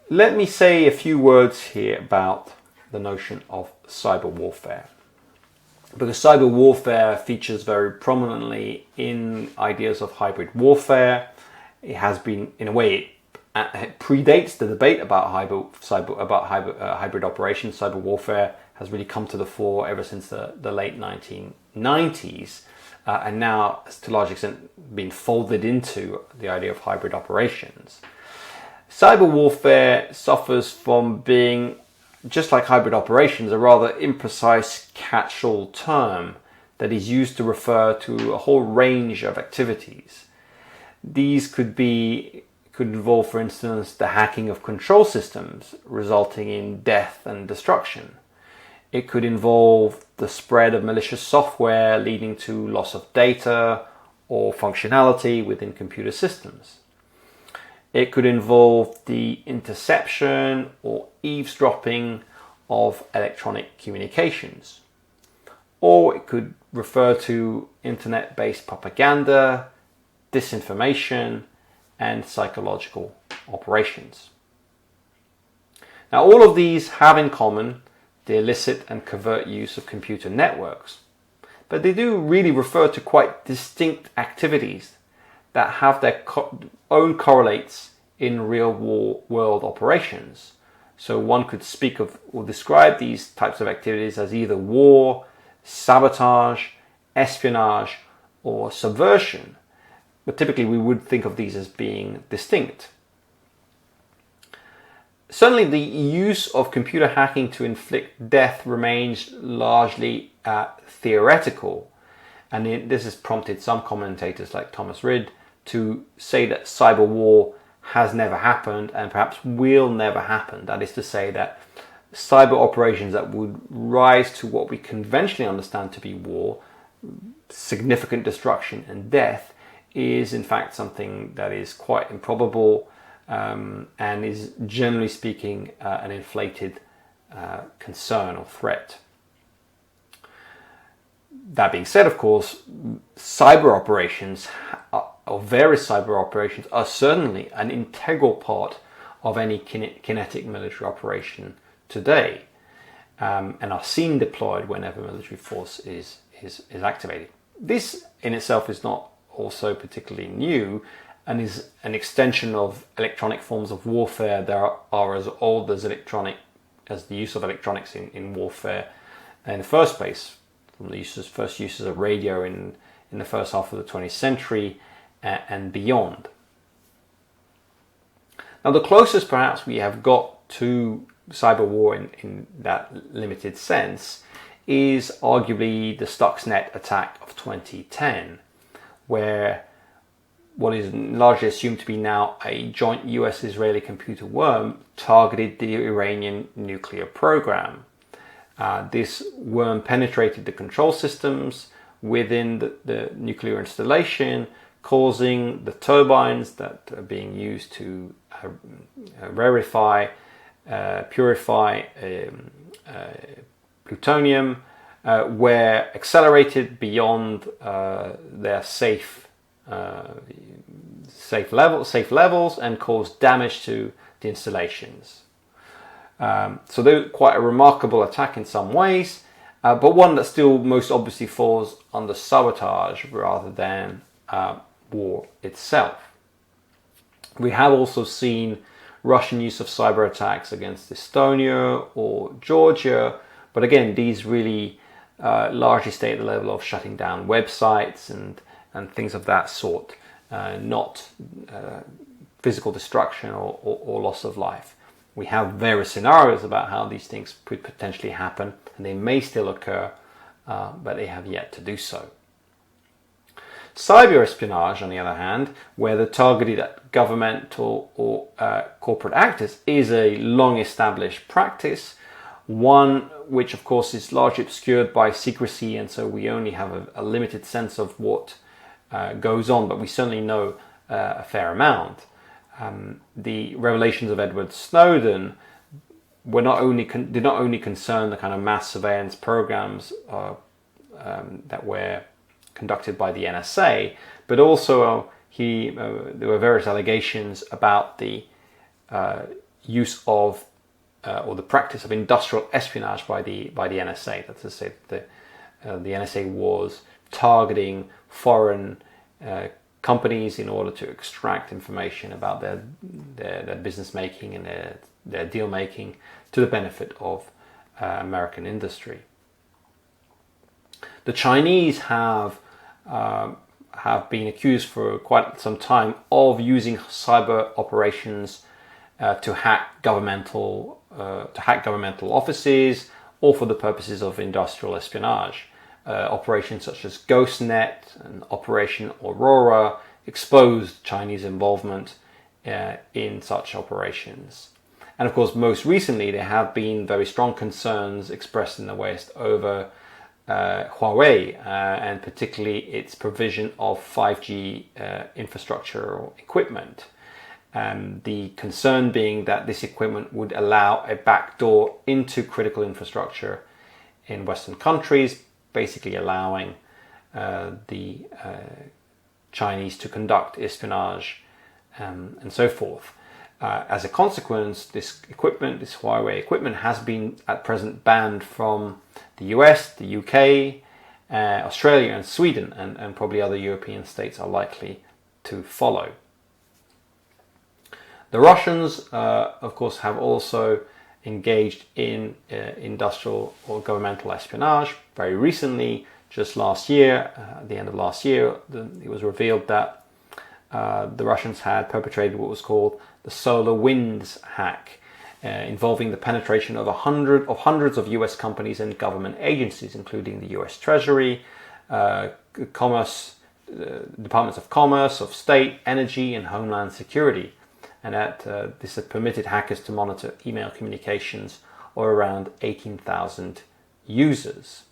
Let me say a few words here about the notion of cyber warfare. Because cyber warfare features very prominently in ideas of hybrid warfare. It has been, in a way, it predates the debate about hybrid operations. Cyber warfare has really come to the fore ever since the late 1990s, and now, to a large extent, been folded into the idea of hybrid operations. Cyber warfare suffers from being, just like hybrid operations, a rather imprecise catch-all term that is used to refer to a whole range of activities. These could involve, for instance, the hacking of control systems, resulting in death and destruction. It could involve the spread of malicious software, leading to loss of data or functionality within computer systems. It could involve the interception or eavesdropping of electronic communications. Or it could refer to internet-based propaganda, disinformation, and psychological operations. Now, all of these have in common the illicit and covert use of computer networks, but they do really refer to quite distinct activities that have their own correlates in real-world operations. So one could speak of or describe these types of activities as either war, sabotage, espionage, or subversion. But typically we would think of these as being distinct. Certainly the use of computer hacking to inflict death remains largely theoretical, and this has prompted some commentators like Thomas Rid to say that cyber war has never happened and perhaps will never happen. That is to say that cyber operations that would rise to what we conventionally understand to be war, significant destruction and death, is in fact something that is quite improbable and is, generally speaking, an inflated concern or threat. That being said, of course, cyber operations or various cyber operations are certainly an integral part of any kinetic military operation today, and are seen deployed whenever military force is activated. This in itself is not also particularly new and is an extension of electronic forms of warfare that are as old as the use of electronics in warfare in the first place, from the first uses of radio in the first half of the 20th century and beyond. Now, the closest perhaps we have got to cyber war in that limited sense is arguably the Stuxnet attack of 2010, where what is largely assumed to be now a joint US-Israeli computer worm targeted the Iranian nuclear program. This worm penetrated the control systems within the nuclear installation, causing the turbines that are being used to purify plutonium were accelerated beyond their safe levels and caused damage to the installations. So they're quite a remarkable attack in some ways, but one that still most obviously falls under sabotage rather than war itself. We have also seen Russian use of cyber attacks against Estonia or Georgia, but again, these really largely stay at the level of shutting down websites and things of that sort, not physical destruction or loss of life. We have various scenarios about how these things could potentially happen, and they may still occur, but they have yet to do so. Cyber espionage, on the other hand, where the targeted at governmental or corporate actors, is a long-established practice, one which, of course, is largely obscured by secrecy, and so we only have a limited sense of what goes on, but we certainly know a fair amount. The revelations of Edward Snowden did not only concern the kind of mass surveillance programs that were conducted by the NSA, but also there were various allegations about the use of or the practice of industrial espionage by the NSA. That's to say, that the NSA was targeting foreign companies in order to extract information about their business making and their deal making to the benefit of American industry. The Chinese have been accused for quite some time of using cyber operations to hack governmental offices, or for the purposes of industrial espionage. Operations such as GhostNet and Operation Aurora exposed Chinese involvement in such operations. And of course, most recently, there have been very strong concerns expressed in the West over Huawei, and particularly its provision of 5G infrastructure or equipment. The concern being that this equipment would allow a backdoor into critical infrastructure in Western countries, basically allowing the Chinese to conduct espionage and so forth. As a consequence, this Huawei equipment has been at present banned from the US, the UK, Australia and Sweden, and probably other European states are likely to follow. The Russians, of course, have also engaged in industrial or governmental espionage. Very recently, just last year, at the end of last year, it was revealed that the Russians had perpetrated what was called the SolarWinds hack, involving the penetration of hundreds of US companies and government agencies, including the US Treasury, Departments of Commerce, of State, Energy, and Homeland Security. And that this had permitted hackers to monitor email communications of around 18,000 users.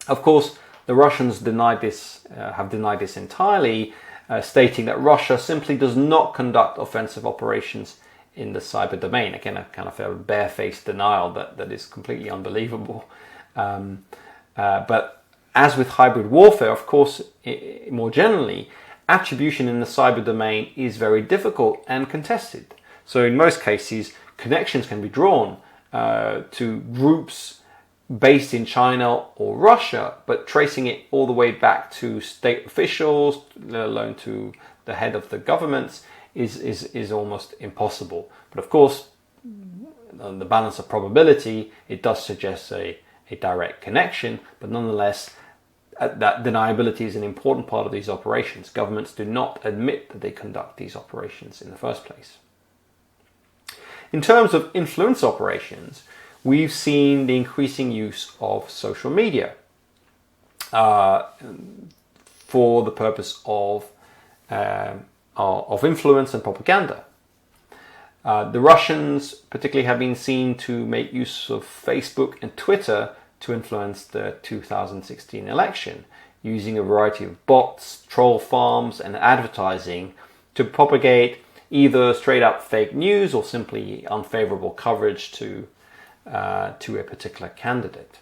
Of course, the Russians have denied this entirely, stating that Russia simply does not conduct offensive operations in the cyber domain. Again, a kind of a barefaced denial that is completely unbelievable. But as with hybrid warfare, of course, more generally, attribution in the cyber domain is very difficult and contested. So in most cases, connections can be drawn to groups based in China or Russia, but tracing it all the way back to state officials, let alone to the head of the governments, is almost impossible. But of course, on the balance of probability, it does suggest a direct connection, but nonetheless, that deniability is an important part of these operations. Governments do not admit that they conduct these operations in the first place. In terms of influence operations, we've seen the increasing use of social media for the purpose of influence and propaganda. The Russians particularly have been seen to make use of Facebook and Twitter to influence the 2016 election, using a variety of bots, troll farms, and advertising to propagate either straight up fake news or simply unfavorable coverage to a particular candidate.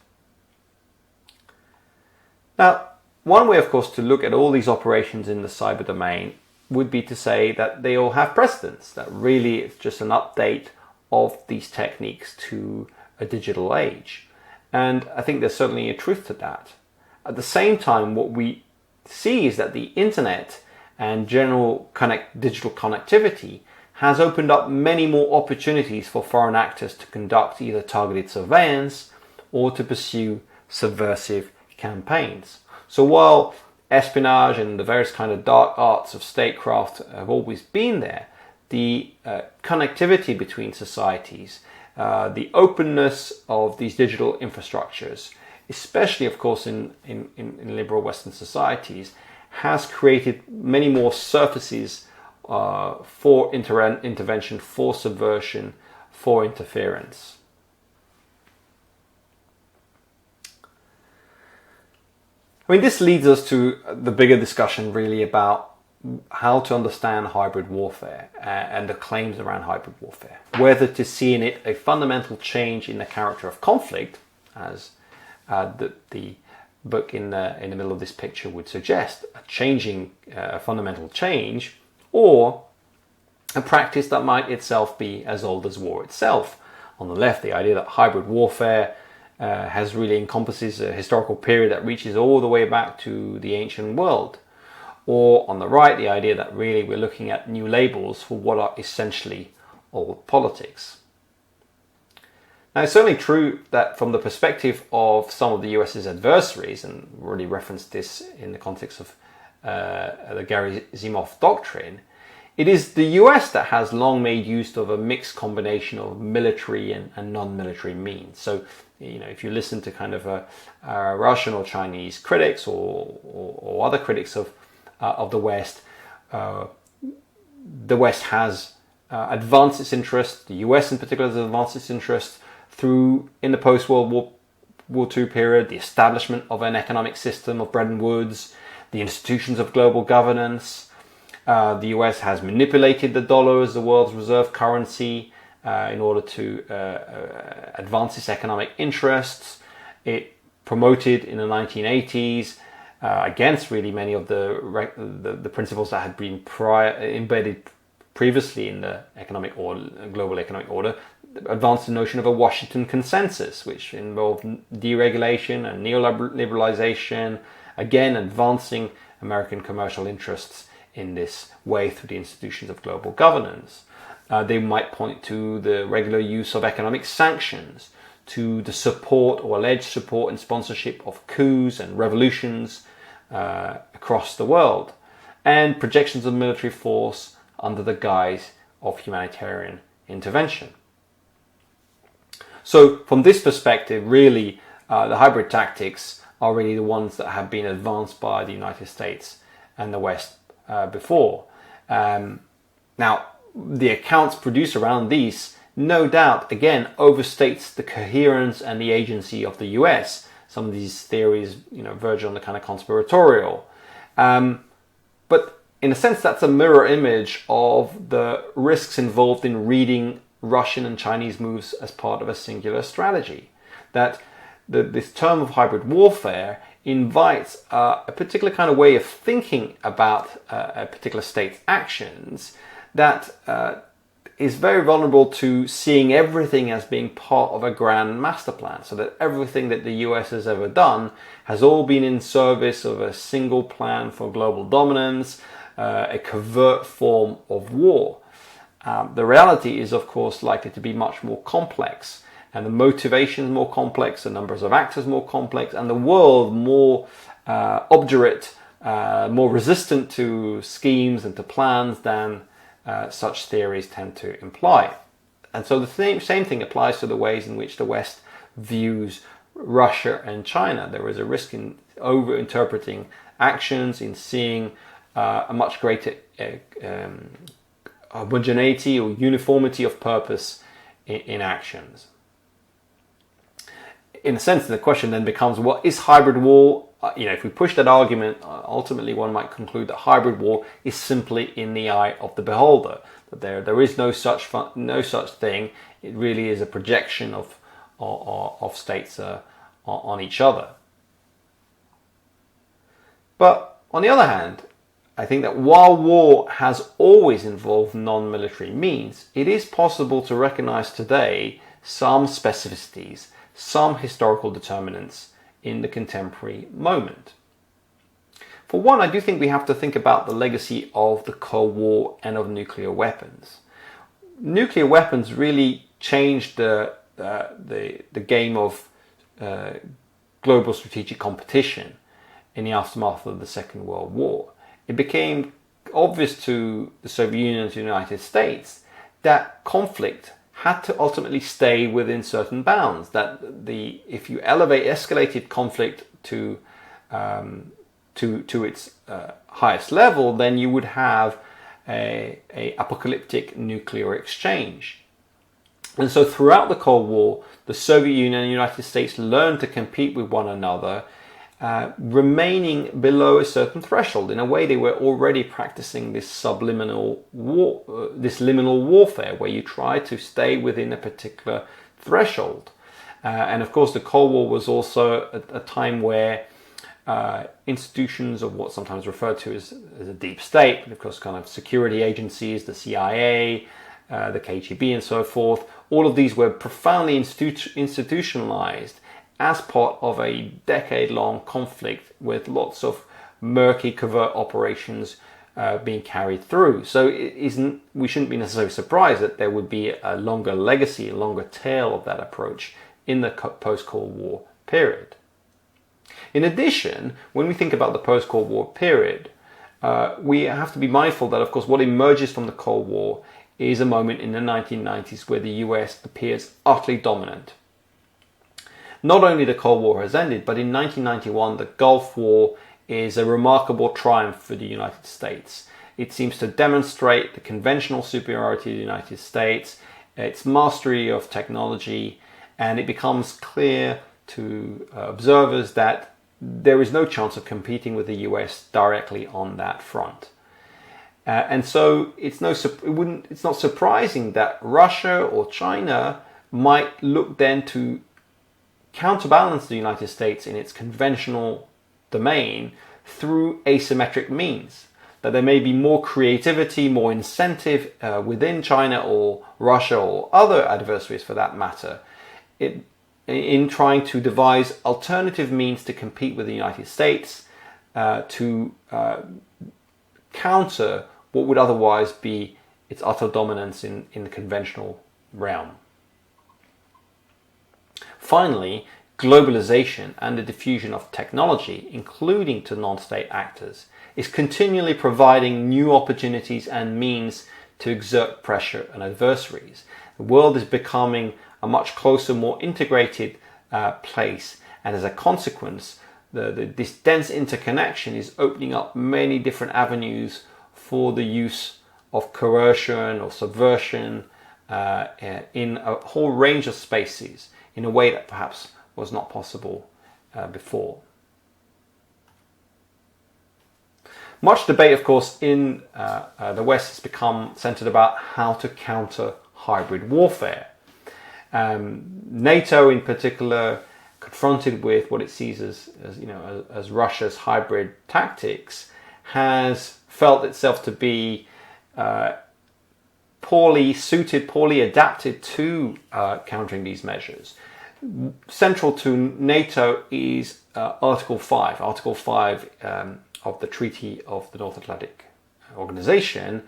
Now, one way, of course, to look at all these operations in the cyber domain would be to say that they all have precedence, that really it's just an update of these techniques to a digital age. And I think there's certainly a truth to that. At the same time, what we see is that the internet and general digital connectivity has opened up many more opportunities for foreign actors to conduct either targeted surveillance or to pursue subversive campaigns. So while espionage and the various kind of dark arts of statecraft have always been there, the connectivity between societies, the openness of these digital infrastructures, especially, of course, in liberal Western societies, has created many more surfaces for intervention, for subversion, for interference. I mean, this leads us to the bigger discussion really about how to understand hybrid warfare and the claims around hybrid warfare. Whether to see in it a fundamental change in the character of conflict, as the book in the middle of this picture would suggest, a fundamental change, or a practice that might itself be as old as war itself. On the left, the idea that hybrid warfare has really encompasses a historical period that reaches all the way back to the ancient world. Or on the right, the idea that really we're looking at new labels for what are essentially old politics. Now, it's certainly true that from the perspective of some of the US's adversaries, and we already referenced this in the context of the Gary Zimov doctrine, it is the US that has long made use of a mixed combination of military and non-military means. So, if you listen to kind of Russian or Chinese critics or other critics of the West has advanced its interest, the US in particular has advanced its interest through, in the post-World War II period, the establishment of an economic system of Bretton Woods, the institutions of global governance. The US has manipulated the dollar as the world's reserve currency in order to advance its economic interests. It promoted in the 1980s against really many of the principles that had been embedded previously in the economic order, global economic order, advanced the notion of a Washington consensus, which involved deregulation and neoliberalization, again advancing American commercial interests in this way through the institutions of global governance. They might point to the regular use of economic sanctions, to the support or alleged support and sponsorship of coups and revolutions across the world, and projections of military force under the guise of humanitarian intervention. So from this perspective, really, the hybrid tactics are really the ones that have been advanced by the United States and the West before. Now, the accounts produced around these, no doubt, again, overstates the coherence and the agency of the US. Some of these theories, verge on the kind of conspiratorial. But in a sense, that's a mirror image of the risks involved in reading Russian and Chinese moves as part of a singular strategy. That this term of hybrid warfare invites a particular kind of way of thinking about a particular state's actions that is very vulnerable to seeing everything as being part of a grand master plan, so that everything that the US has ever done has all been in service of a single plan for global dominance, a covert form of war. The reality is, of course, likely to be much more complex, and the motivations more complex, the numbers of actors more complex, and the world more obdurate, more resistant to schemes and to plans than such theories tend to imply. And so the same thing applies to the ways in which the West views Russia and China. There is a risk in over-interpreting actions, in seeing a much greater homogeneity or uniformity of purpose in actions. In a sense, the question then becomes, what is hybrid war? If we push that argument, ultimately one might conclude that hybrid war is simply in the eye of the beholder. That there is no such thing. It really is a projection of states on each other. But on the other hand, I think that while war has always involved non-military means, it is possible to recognize today some specificities, some historical determinants in the contemporary moment. For one, I do think we have to think about the legacy of the Cold War and of nuclear weapons. Nuclear weapons really changed the game of global strategic competition in the aftermath of the Second World War. It became obvious to the Soviet Union and to the United States that conflict had to ultimately stay within certain bounds. That if you escalated conflict to its highest level, then you would have a apocalyptic nuclear exchange. And so throughout the Cold War, the Soviet Union and the United States learned to compete with one another, remaining below a certain threshold. In a way, they were already practicing this liminal warfare, where you try to stay within a particular threshold. And of course, the Cold War was also a time where institutions of what's sometimes referred to as a deep state, but of course kind of security agencies, the CIA, the KGB and so forth. All of these were profoundly institutionalized as part of a decade-long conflict with lots of murky covert operations being carried through. So we shouldn't be necessarily surprised that there would be a longer legacy, a longer tail of that approach in the post-Cold War period. In addition, when we think about the post-Cold War period, we have to be mindful that, of course, what emerges from the Cold War is a moment in the 1990s where the US appears utterly dominant. Not only the Cold War has ended, but in 1991, the Gulf War is a remarkable triumph for the United States. It seems to demonstrate the conventional superiority of the United States, its mastery of technology, and it becomes clear to observers that there is no chance of competing with the US directly on that front. And so it's not surprising that Russia or China might look then to counterbalance the United States in its conventional domain through asymmetric means. That there may be more creativity, more incentive within China or Russia or other adversaries for that matter in trying to devise alternative means to compete with the United States to counter what would otherwise be its utter dominance in the conventional realm. Finally, globalization and the diffusion of technology, including to non-state actors, is continually providing new opportunities and means to exert pressure on adversaries. The world is becoming a much closer, more integrated place, and as a consequence, this dense interconnection is opening up many different avenues for the use of coercion or subversion in a whole range of spaces in a way that perhaps was not possible before. Much debate, of course, in the West has become centered about how to counter hybrid warfare. NATO, in particular, confronted with what it sees as Russia's hybrid tactics, has felt itself to be poorly suited, poorly adapted to countering these measures. Central to NATO is Article 5. Article 5 of the Treaty of the North Atlantic Organization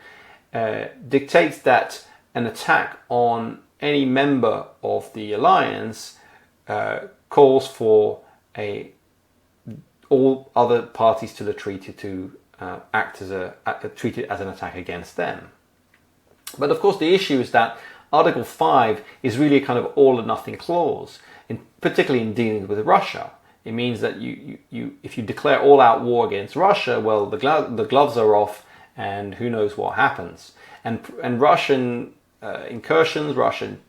dictates that an attack on any member of the alliance calls for all other parties to the treaty to treat it as an attack against them. But of course, the issue is that Article 5 is really a kind of all or nothing clause, particularly in dealing with Russia. It means that if you declare all-out war against Russia, well, the gloves are off, and who knows what happens. And Russian incursions, Russian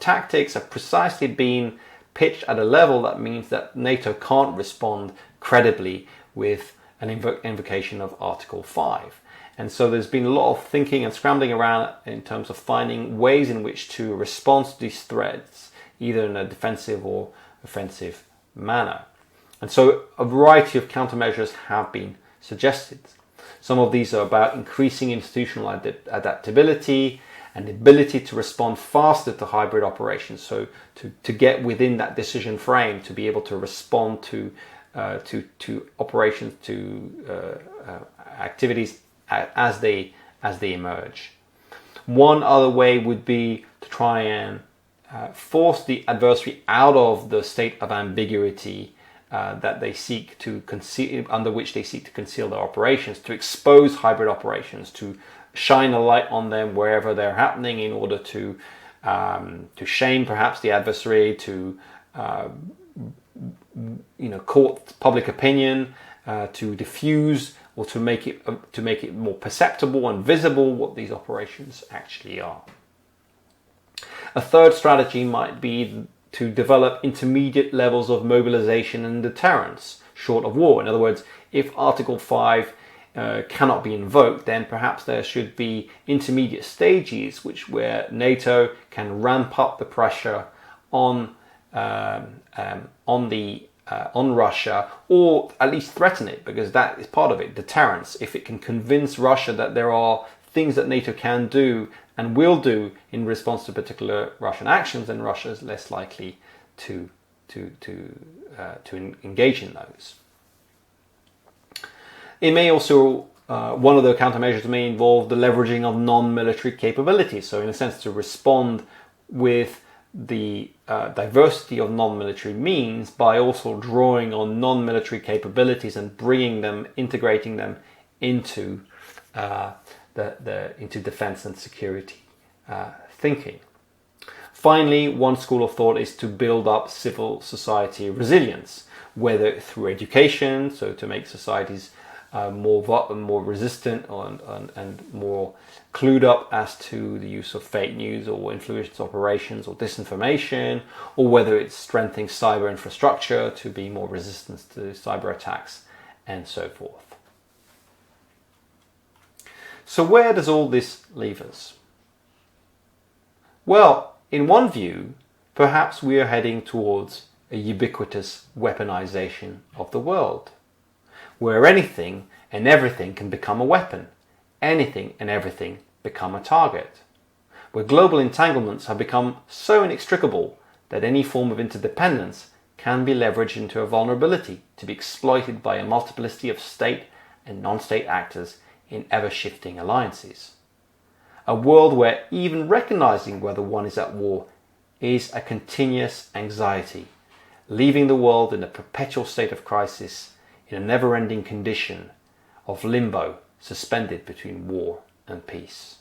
tactics have precisely been pitched at a level that means that NATO can't respond credibly with an invocation of Article 5. And so there's been a lot of thinking and scrambling around in terms of finding ways in which to respond to these threats, either in a defensive or offensive manner. And so a variety of countermeasures have been suggested. Some of these are about increasing institutional adaptability and the ability to respond faster to hybrid operations. So to get within that decision frame, to be able to respond to operations, to activities as they emerge. One other way would be to try and force the adversary out of the state of ambiguity that they seek to conceal, under which they seek to conceal their operations, to expose hybrid operations, to shine a light on them wherever they're happening, in order to shame perhaps the adversary, to court public opinion, to diffuse or to make it more perceptible and visible what these operations actually are. A third strategy might be to develop intermediate levels of mobilization and deterrence short of war. In other words, if Article 5 cannot be invoked, then perhaps there should be intermediate stages where NATO can ramp up the pressure on the on Russia, or at least threaten it, because that is part of it, deterrence. If it can convince Russia that there are things that NATO can do and will do in response to particular Russian actions, then Russia is less likely to engage in those. It may also, one of the countermeasures may involve the leveraging of non-military capabilities. So in a sense, to respond with the diversity of non-military means by also drawing on non-military capabilities and bringing them, integrating them into into defense and security thinking. Finally, one school of thought is to build up civil society resilience, whether through education, so to make societies more resistant and more clued up as to the use of fake news or influence operations or disinformation, or whether it's strengthening cyber infrastructure to be more resistant to cyber attacks and so forth. So where does all this leave us? Well, in one view, perhaps we are heading towards a ubiquitous weaponization of the world, where anything and everything can become a weapon, anything and everything become a target, where global entanglements have become so inextricable that any form of interdependence can be leveraged into a vulnerability to be exploited by a multiplicity of state and non-state actors in ever-shifting alliances. A world where even recognizing whether one is at war is a continuous anxiety, leaving the world in a perpetual state of crisis, in a never-ending condition of limbo, suspended between war and peace.